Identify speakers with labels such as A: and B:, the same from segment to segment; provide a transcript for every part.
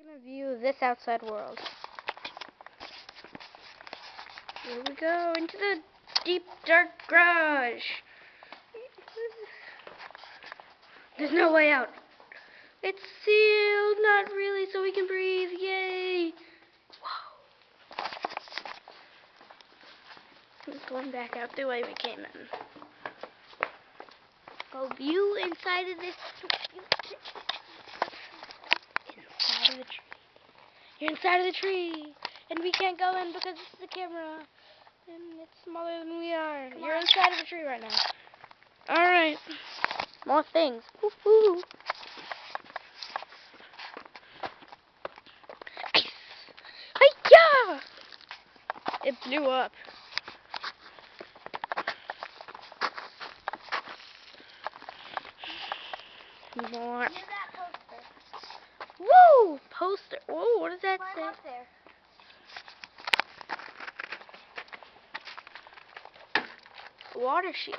A: gonna view this outside world. Here we go into the deep dark garage. There's no way out. It's sealed, not really, so we can breathe. Yay! Whoa. Let's go back out the way we came in.
B: Go view inside of this.
A: Inside of the tree. You're inside of the tree, and we can't go in because this is a camera, and it's smaller than we are. You're inside of the tree right now. All right. More things. Woohoo! Ice. Hi-ya! It blew up. More.
B: Here's that poster.
A: Woo! Poster. Whoa, what does that say?
B: Climb up there.
A: Water shield.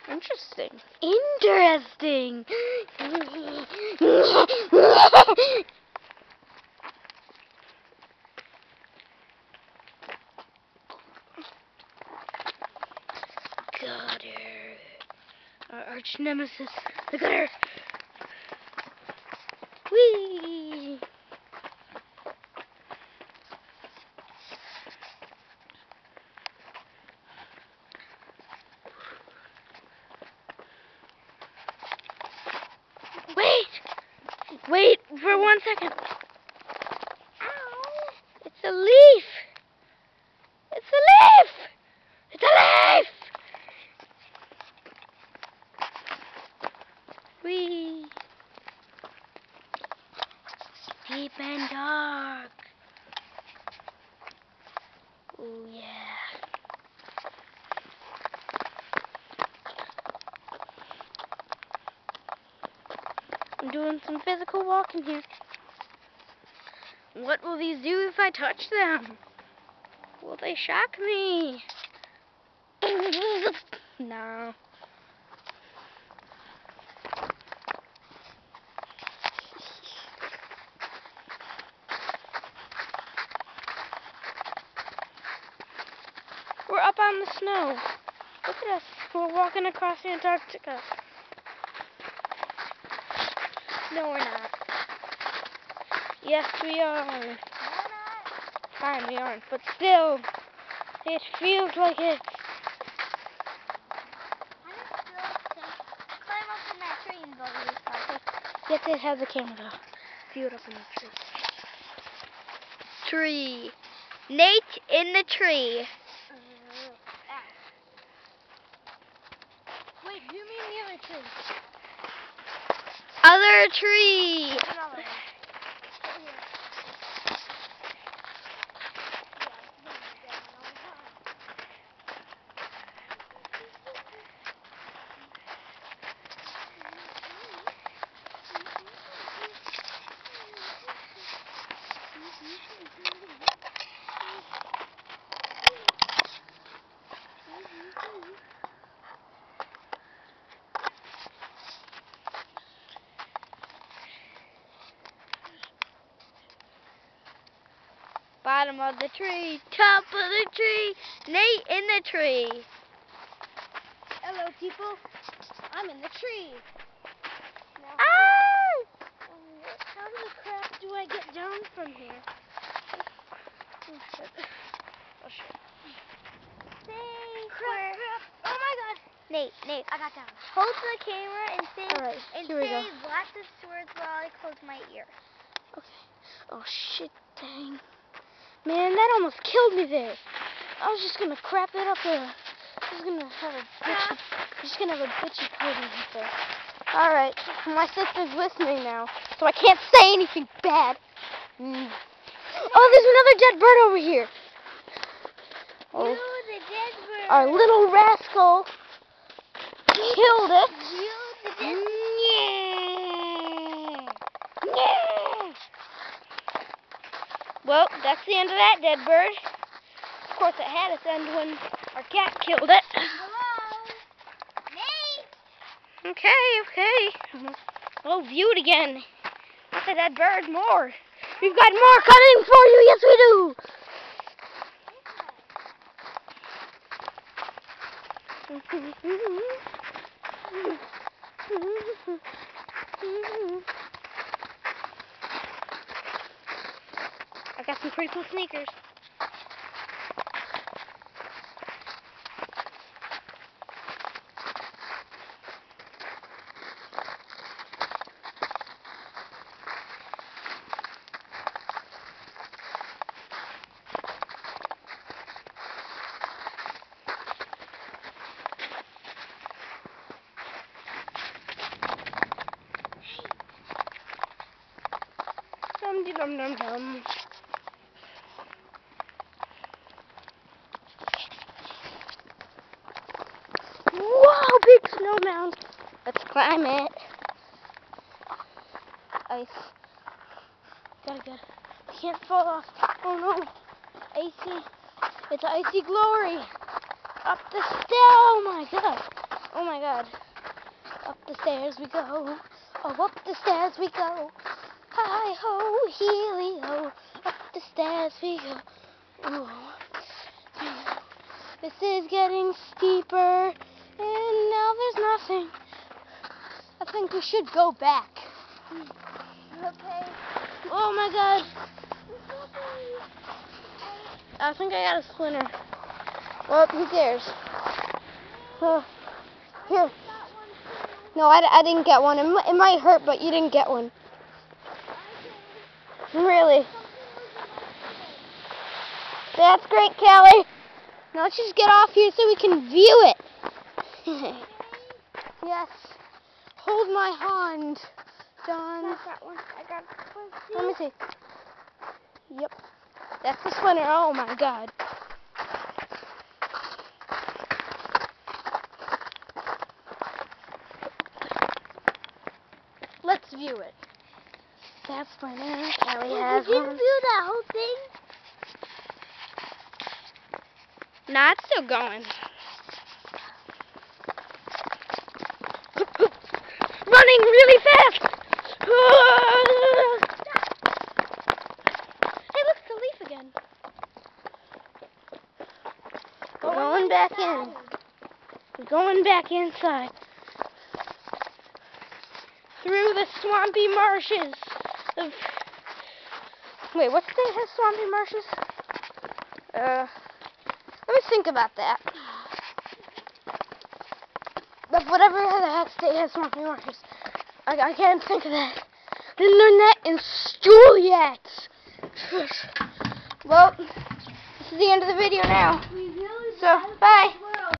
A: Interesting. Interesting. Gutter. Our arch nemesis. The gutter. Whee! Wait for 1 second.
B: Ow!
A: It's a leaf. It's a leaf. It's a leaf. Whee! Deep and dark. Oh yeah. I'm doing some physical walking here. What will these do if I touch them? Will they shock me? No. We're up on the snow. Look at us. We're walking across Antarctica. No, we're not. Yes, we are.
B: We're not.
A: Fine, we aren't. But still, it feels like it.
B: I just feel like climb up in that tree and go really far.
A: Yes, it has a camera though. View it up in the tree. Tree. Nate in the tree.
B: Wait, do you mean the other tree?
A: Other tree.
B: Another one.
A: Bottom of the tree, top of the tree, Nate in the tree.
B: Hello, people. I'm in the tree. Now,
A: Ah!
B: how the crap do I get down from here?
A: Oh shit. Oh shit.
B: Crap. Oh my god.
A: Nate,
B: I got down. Hold the camera and say,
A: Alright, here we go.
B: lots of words while I close my ear.
A: Okay. Oh shit, dang. Man, that almost killed me there. I was just gonna crap it up there. I was gonna have a bitchy party right there. Alright, my sister's listening now, so I can't say anything bad. Oh, there's another dead bird over here. Oh,
B: You, the dead bird.
A: our little rascal killed it.
B: You, the dead
A: Yeah. Well, that's the end of that dead bird. Of course, it had its end when our cat killed it.
B: Hello? Nate?
A: Okay. Oh, view it again. the dead bird. More. We've got more coming for you. Yes, we do. I got some pretty cool sneakers. Dum dum dum. Whoa, big snow mound. Let's climb it. Ice. Gotta get. Can't fall off. Oh no. Icy. It's icy glory. Up the stairs. Oh my god. Oh my god. Up the stairs we go. Oh, up the stairs we go. Hi ho, heely ho, up the stairs we go. Ooh. This is getting steeper, and now there's nothing. I think we should go back.
B: Okay.
A: Oh my god. I think I got a splinter. Well, who cares? Here. No, I didn't get one. It might hurt, but you didn't get one. Really? That's great, Callie. Now let's just get off here so we can view it. Yes. Hold my hand, John.
B: I got one. I got one.
A: Let me see. Yep. That's the splinter. Oh my god. Let's view it. That's splinter. Callie has
B: Did you
A: one.
B: view that whole thing?
A: Nah, it's still going. Running really fast. Hey, look, it's a leaf again. We're going back in. We're going back inside. Through the swampy marshes of... Wait, what state has swampy marshes? Let me think about that. But whatever the heck state has swampy marshes. I can't think of that. Didn't learn that in school yet. Well, this is the end of the video now. So, bye.